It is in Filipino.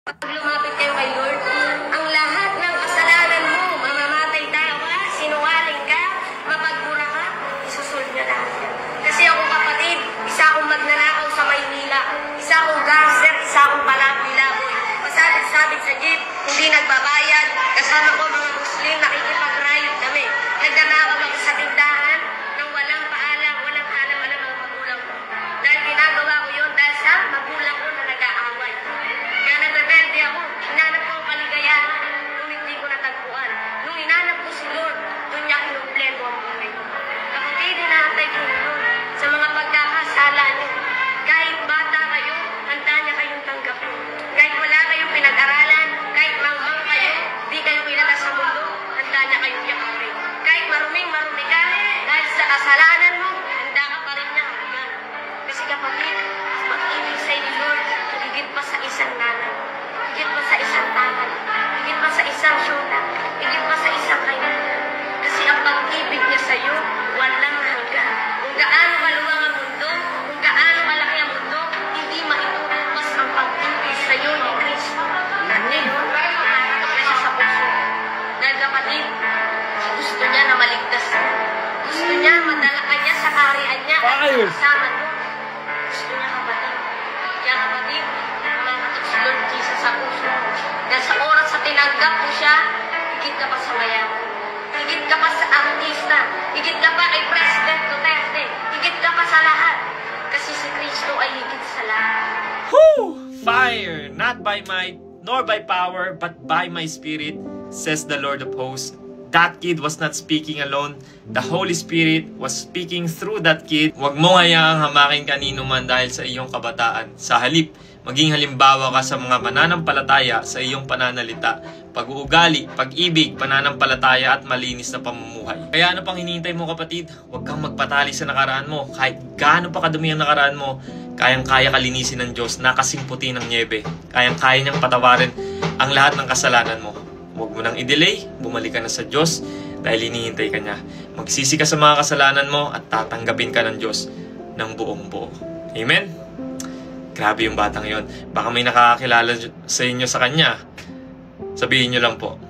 Pag lumapit kayo kay Lord, ang lahat ng kasalanan mo, mamamatay tayo ka, sinungaling ka, mapagmura ka, isusolve niya lahat yan. Kasi ako kapatid, isa akong magnanakaw sa Maynila, isa akong gangster, isa akong palaboy-laboy. Pasabit-sabit sa jeep, hindi nagbabayad, kasama ko mga Muslim, nakikipag-riot kami. Nagnanakaw ako sa tindahan, nang walang paalam, walang alam-alam ang magulang ko. Dahil ginagawa ko yun dahil sa magulang ko na nag-aaway. Kaya nagrebelde ako, hinanap ko ang kaligayahan, nung hindi ko natagpuan. Nung hinanap ko si Lord, doon niya kinumpleto ang buhay ko. Kapatid, hinahantay ko Lord sa mga pagkakasala niyo. Kahit bata kayo, handa niya kayong tanggapin. Kahit wala kayong pinag-aralan, kahit mangmang kayo, di kayo kilala sa mundo, handa niya kayong yakapin. Kahit maruming-marumi ka, dahil sa kasalanan mo, handa ka pa rin niya hanggang. Kasi kapatid, pag-ibig sa'yo ni Lord, higit pa sa isang nanay, higit pa sa isang tatay, higit pa sa isang syuta, higit pa sa isang kaibigan. Kasi ang pag-ibig niya sa'yo, walang hanggan. Kung gaano kaluwang ang mundo, kung gaano kalaki ang mundo, hindi maitutupas ang pag-ibig sa'yo ni Kristo. Ngayon, nakatok na siya sa puso. Dahil kapatid, gusto niya na maligtas ka. Gusto niya madala ka niya sa kaharian niya at kasama mo. Gusto niya kapatid. Kaya kapatid, nakatok si Lord Jesus sa puso. Dahil sa oras sa tinanggap mo siya, higit ka pa sa mayaman. Higit ka pa sa artista. Higit ka pa kay President Duterte. Higit ka pa sa lahat. Kasi si Kristo ay higit sa lahat. Whoo! Fire! Not by might, nor by power, but by my spirit, says the Lord of hosts. That kid was not speaking alone. The Holy Spirit was speaking through that kid. Huwag mo hayaang hamakin kanino man dahil sa iyong kabataan. Sa halip, maging halimbawa ka sa mga mananampalataya sa iyong pananalita, pag-uugali, pag-ibig, pananampalataya at malinis na pamumuhay. Kaya ano pang hinihintay mo kapatid? Huwag kang magpatali sa nakaraan mo. Kahit gaano pa kadumi ang nakaraan mo, kayang-kaya kalinisin ng Diyos na kasing puti ng nyebe. Kayang-kaya niyang patawarin ang lahat ng kasalanan mo. Huwag mo nang i-delay, bumalik ka na sa Diyos dahil hinihintay ka niya. Magsisi ka sa mga kasalanan mo at tatanggapin ka ng Diyos ng buong buo. Amen? Grabe yung batang yon. Baka may nakakakilala sa inyo sa kanya. Sabihin nyo lang po.